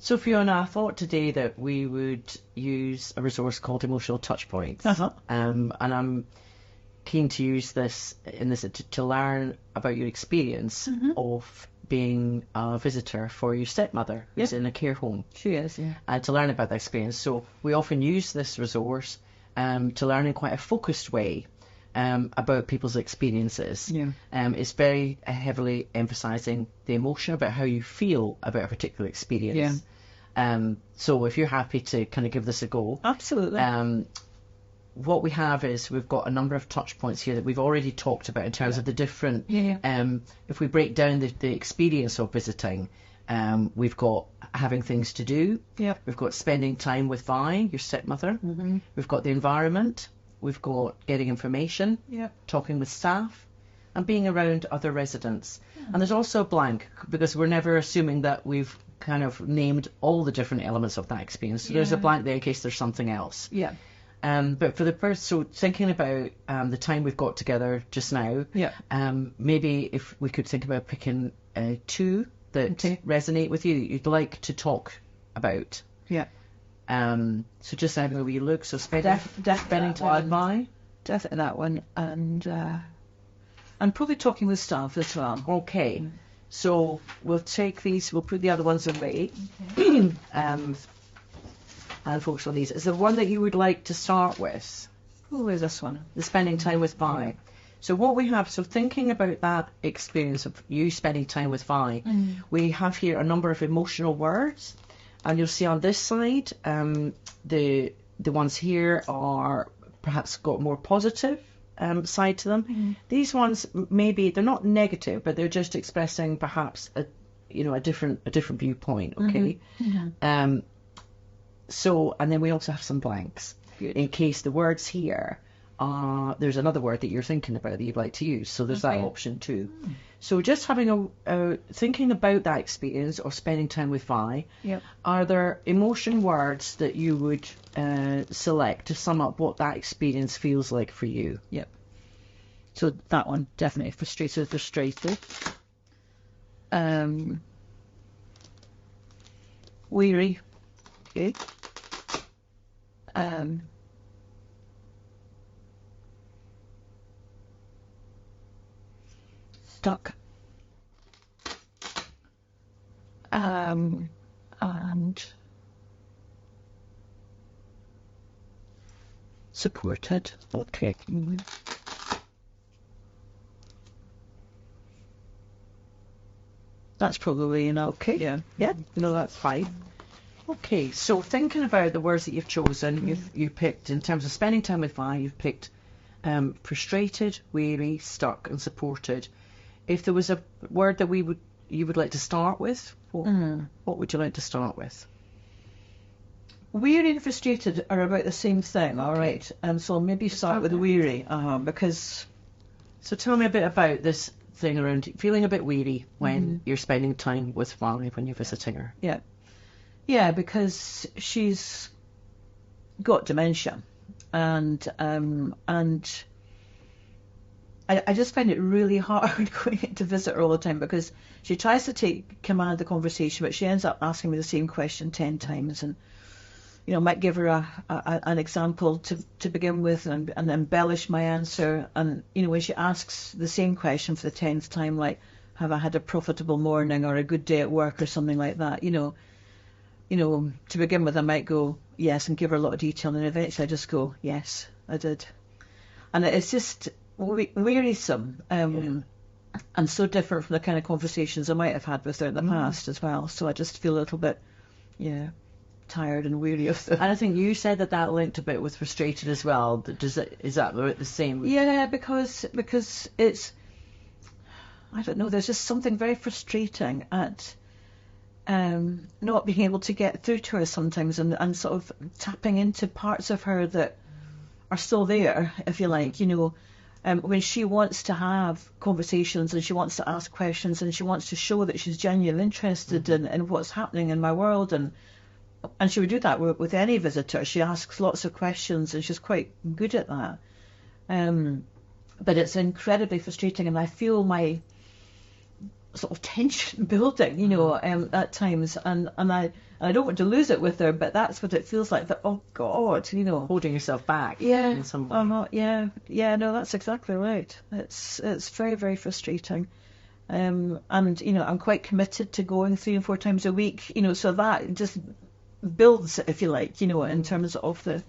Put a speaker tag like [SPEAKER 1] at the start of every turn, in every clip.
[SPEAKER 1] So Fiona, I thought today that we would use a resource called Emotional Touchpoints. And I'm keen to use this to learn about your experience of being a visitor for your stepmother who's in a care home.
[SPEAKER 2] She is, yeah.
[SPEAKER 1] And to learn about that experience. So we often use this resource to learn in quite a focused way about people's experiences.
[SPEAKER 2] Yeah.
[SPEAKER 1] It's very heavily emphasising the emotion about how you feel about a particular experience.
[SPEAKER 2] Yeah.
[SPEAKER 1] So if you're happy to kind of give this a go.
[SPEAKER 2] Absolutely.
[SPEAKER 1] What we have is we've got a number of touch points here that we've already talked about in terms of the different, if we break down the experience of visiting, we've got having things to do, we've got spending time with Vi, your stepmother, we've got the environment, we've got getting information, talking with staff, and being around other residents. And there's also a blank, because we're never assuming that we've kind of named all the different elements of that experience. So there's a blank there in case there's something else.
[SPEAKER 2] Yeah.
[SPEAKER 1] But for the first, so thinking about the time we've got together just now, maybe if we could think about picking two that resonate with you, that you'd like to talk about.
[SPEAKER 2] Yeah.
[SPEAKER 1] So just having a wee look. So spending time with Vi.
[SPEAKER 2] Definitely that one, and probably talking with staff as well.
[SPEAKER 1] Okay. So we'll take these. We'll put the other ones away. And focus on these. Is the one that you would like to start with?
[SPEAKER 2] Who is this one?
[SPEAKER 1] The spending time with Vi. So what we have, so thinking about that experience of you spending time with Vi, we have here a number of emotional words, and you'll see on this side, the ones here are perhaps got more positive side to them. These ones maybe they're not negative, but they're just expressing perhaps a different viewpoint. Okay. So, and then we also have some blanks. Good. In case the words here there's another word that you're thinking about that you'd like to use. So there's that option too. So just having thinking about that experience of spending time with Vi, are there emotion words that you would select to sum up what that experience feels like for you?
[SPEAKER 2] Yep. So that one, definitely frustrated. Weary. Okay. Stuck. And supported.
[SPEAKER 1] Okay.
[SPEAKER 2] That's probably okay.
[SPEAKER 1] Yeah. No, that's fine. Okay, so thinking about the words that you've chosen, you picked in terms of spending time with Vi, you've picked frustrated, weary, stuck, and supported. If there was a word that you would like to start with, what would you like to start with?
[SPEAKER 2] Weary and frustrated are about the same thing, all right. So maybe start with weary, because.
[SPEAKER 1] So tell me a bit about this thing around feeling a bit weary when you're spending time with Vi, when you're visiting her.
[SPEAKER 2] Yeah. Yeah, because she's got dementia, and I just find it really hard going in to visit her all the time, because she tries to take command of the conversation, but she ends up asking me the same question 10 times, and might give her an example to begin with, and embellish my answer, and when she asks the same question for the 10th time, like, have I had a profitable morning or a good day at work or something like that, to begin with, I might go, yes, and give her a lot of detail, and then eventually I just go, yes, I did. And it's just wearisome, and so different from the kind of conversations I might have had with her in the past as well. So I just feel a little bit, tired and weary of them.
[SPEAKER 1] And I think you said that linked a bit with frustrated as well. Is that the same?
[SPEAKER 2] Yeah, because it's, I don't know, there's just something very frustrating at not being able to get through to her sometimes, and sort of tapping into parts of her that are still there, if you like, when she wants to have conversations and she wants to ask questions and she wants to show that she's genuinely interested in what's happening in my world, and she would do that with any visitor. She asks lots of questions and she's quite good at that, but it's incredibly frustrating, and I feel my sort of tension building, at times, and And I don't want to lose it with her, but that's what it feels like. That, oh God, you know,
[SPEAKER 1] holding yourself back.
[SPEAKER 2] Yeah,
[SPEAKER 1] in some way.
[SPEAKER 2] I'm not. Yeah, yeah. No, that's exactly right. It's very, very frustrating. And you know, I'm quite committed to going 3 and 4 times a week. You know, so that just builds, if you like, you know, in terms of the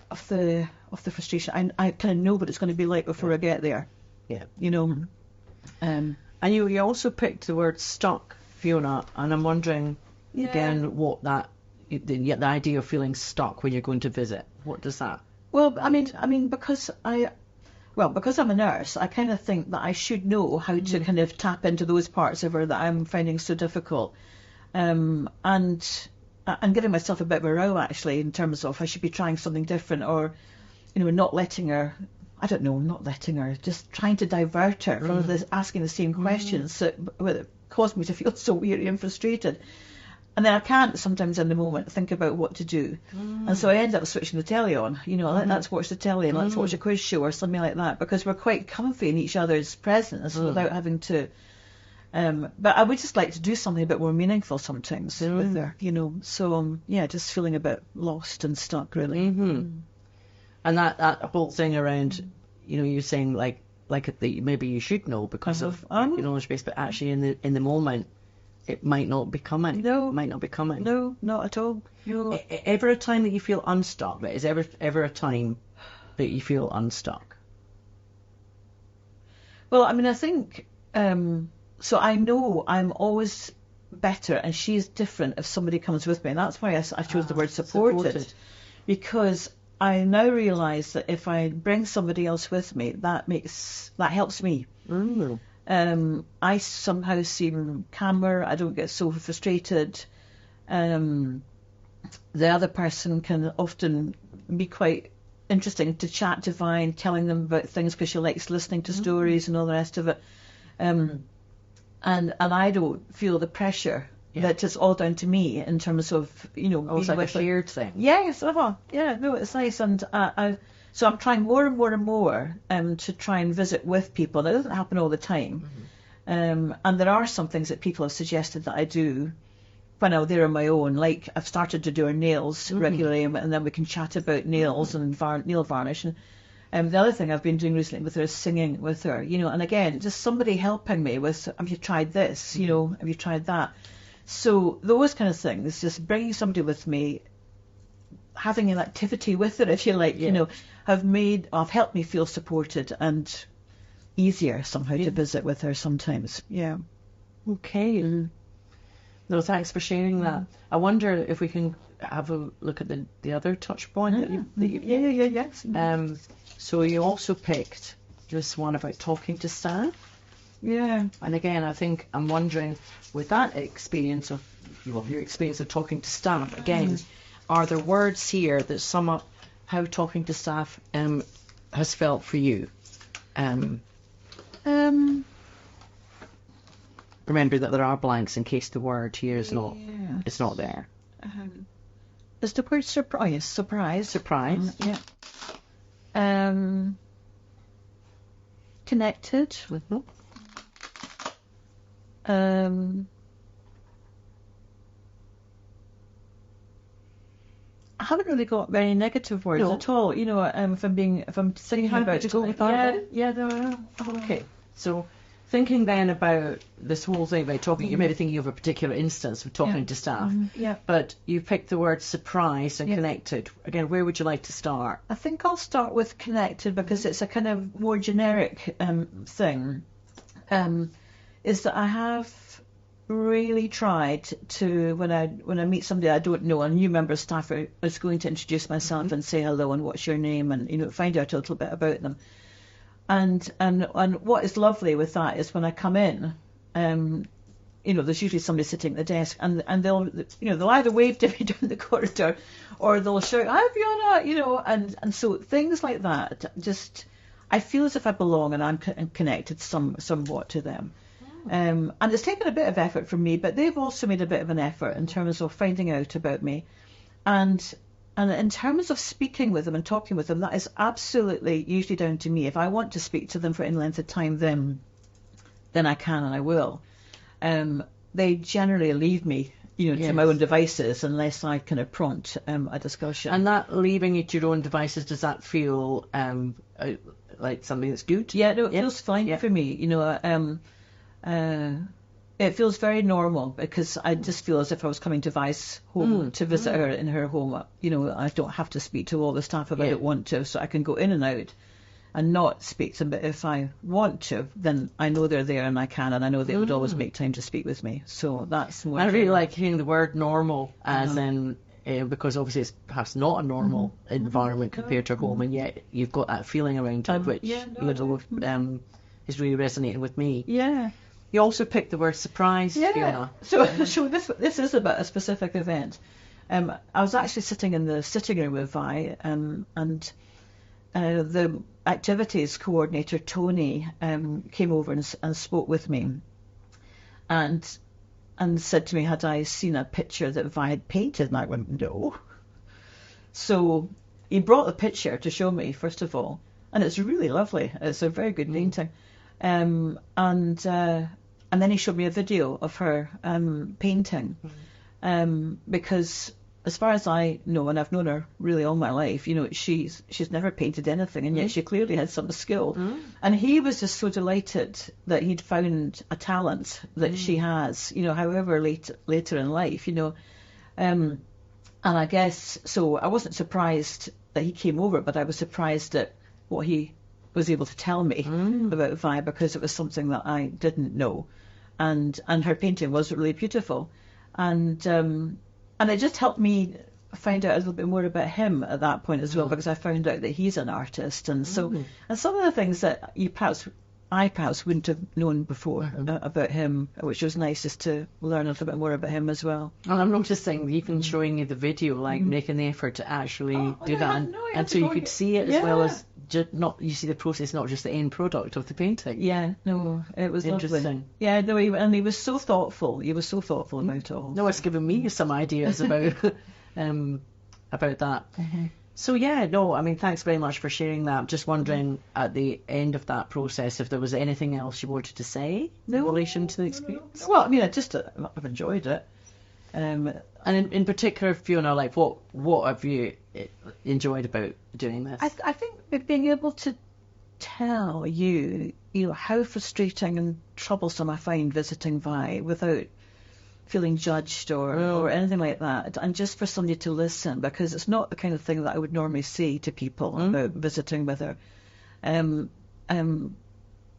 [SPEAKER 2] frustration. I kind of know what it's going to be like before I get there.
[SPEAKER 1] Yeah.
[SPEAKER 2] You know.
[SPEAKER 1] And you also picked the word stuck, Fiona, and I'm wondering again what that the idea of feeling stuck when you're going to visit. What does that?
[SPEAKER 2] Well, I mean, because I'm a nurse, I kind of think that I should know how to kind of tap into those parts of her that I'm finding so difficult. And I'm giving myself a bit of a row, actually, in terms of I should be trying something different, or, you know, not letting her, just trying to divert her rather than asking the same questions that cause me to feel so weary and frustrated. And then I can't sometimes in the moment think about what to do. And so I end up switching the telly on. You know, let's watch the telly and let's watch a quiz show or something like that, because we're quite comfy in each other's presence without having to. But I would just like to do something a bit more meaningful sometimes with her, you know. So, just feeling a bit lost and stuck, really.
[SPEAKER 1] And that whole thing around, you know, you're saying like maybe you should know because of your knowledge base, but actually in the moment, it might not be coming.
[SPEAKER 2] No.
[SPEAKER 1] It might not be coming.
[SPEAKER 2] No, not at all. No.
[SPEAKER 1] Ever a time that you feel unstuck? But is ever a time that you feel unstuck?
[SPEAKER 2] Well, I mean, I think, so I know I'm always better and she's different if somebody comes with me. And that's why I chose the word supported. Because I now realise that if I bring somebody else with me, that helps me. I somehow seem calmer. I don't get so frustrated. The other person can often be quite interesting to chat to, find telling them about things because she likes listening to stories and all the rest of it. And I don't feel the pressure that it's all down to me in terms of, you know,
[SPEAKER 1] it's like a shared thing.
[SPEAKER 2] Yes, no, it's nice. And so I'm trying more and more and more to try and visit with people. That doesn't happen all the time. And there are some things that people have suggested that I do when I'm there on my own. Like I've started to do her nails regularly, and then we can chat about nails and nail varnish. And the other thing I've been doing recently with her is singing with her, you know. And again, just somebody helping me with, have you tried this? You know, have you tried that? So those kind of things, just bringing somebody with me, having an activity with her, if you like, you know, have helped me feel supported and easier somehow to visit with her sometimes. Yeah.
[SPEAKER 1] Okay. No, thanks for sharing that. I wonder if we can have a look at the other touch point that you
[SPEAKER 2] yes.
[SPEAKER 1] So you also picked this one about talking to staff.
[SPEAKER 2] Yeah.
[SPEAKER 1] And again, I'm wondering, with that experience of your experience of talking to staff, again, are there words here that sum up how talking to staff has felt for you? Remember that there are blanks in case the word here is not it's not there.
[SPEAKER 2] Is the word surprise? Surprise.
[SPEAKER 1] Yeah.
[SPEAKER 2] Connected. I haven't really got very negative words at all. You know, if I'm thinking about it.
[SPEAKER 1] Okay. So thinking then about this whole thing about talking, you may be thinking of a particular instance of talking to staff. But you picked the word surprise and connected. Again, where would you like to start?
[SPEAKER 2] I think I'll start with connected because it's a kind of more generic thing. Is that I have really tried to, when I meet somebody I don't know, a new member of staff is going to introduce myself and say hello and what's your name, and, you know, find out a little bit about them. And what is lovely with that is when I come in, you know, there's usually somebody sitting at the desk, and they'll either wave to me down the corridor, or they'll shout, "Hi, Fiona," you know, and so things like that. Just, I feel as if I belong and I'm connected somewhat to them. And it's taken a bit of effort from me, but they've also made a bit of an effort in terms of finding out about me, and in terms of speaking with them and talking with them, that is absolutely usually down to me. If I want to speak to them for any length of time, then I can and I will. They generally leave me to my own devices unless I kind of prompt a discussion.
[SPEAKER 1] And that leaving you to your own devices, does that feel like something that's good?
[SPEAKER 2] Yeah, no, it feels fine for me. It feels very normal because I just feel as if I was coming to Vi's home to visit her in her home. I don't have to speak to all the staff if I don't want to, so I can go in and out and not speak to them. But if I want to, then I know they're there and I can, and I know they would always make time to speak with me. So that's more.
[SPEAKER 1] I really like hearing the word normal, as in, because obviously it's perhaps not a normal environment compared to home, and yet you've got that feeling around it, which is really resonating with me.
[SPEAKER 2] Yeah.
[SPEAKER 1] You also picked the word surprise, Fiona.
[SPEAKER 2] So this is about a specific event. I was actually sitting in the sitting room with Vi, and the activities coordinator Tony came over and spoke with me, and said to me, had I seen a picture that Vi had painted? And I went, no. So he brought the picture to show me, first of all, and it's really lovely. It's a very good painting. And then he showed me a video of her painting, because as far as I know, and I've known her really all my life, she's never painted anything, and yet she clearly had some skill. And he was just so delighted that he'd found a talent that she has, however later in life, and I guess so. I wasn't surprised that he came over, but I was surprised at what he was able to tell me about Vi, because it was something that I didn't know, and her painting was really beautiful, and it just helped me find out a little bit more about him at that point as well, because I found out that he's an artist, and so and some of the things that I perhaps wouldn't have known before about him, which was nice, just to learn a little bit more about him as well.
[SPEAKER 1] And I'm noticing even showing you the video, like making the effort to actually do that, and so you could see it as well as you see the process, not just the end product of the painting.
[SPEAKER 2] Yeah, no, it was
[SPEAKER 1] interesting.
[SPEAKER 2] Lovely. Yeah, no, he was so thoughtful. He was so thoughtful about it all.
[SPEAKER 1] No, it's given me some ideas about that. So thanks very much for sharing that. I'm just wondering, at the end of that process, if there was anything else you wanted to say in relation to the experience?
[SPEAKER 2] Well, I've enjoyed it.
[SPEAKER 1] And in particular, Fiona, like what have you enjoyed about doing this?
[SPEAKER 2] I think being able to tell you how frustrating and troublesome I find visiting Vi without feeling judged or anything like that, and just for somebody to listen, because it's not the kind of thing that I would normally say to people about visiting with her, and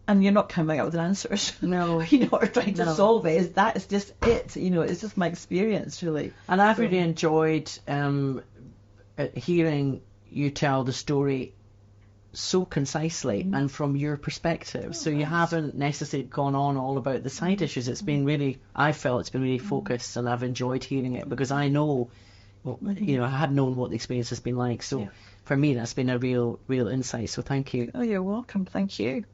[SPEAKER 2] you're not coming out with answers,
[SPEAKER 1] no,
[SPEAKER 2] or trying to solve it. That is just it, it's just my experience, really.
[SPEAKER 1] And I've really enjoyed hearing you tell the story so concisely and from your perspective, so you haven't necessarily gone on all about the side issues. It's been really, I felt it's been really focused, and I've enjoyed hearing it, because I know, I had known what the experience has been like, so for me that's been a real insight, so thank you.
[SPEAKER 2] Oh, you're welcome. Thank you.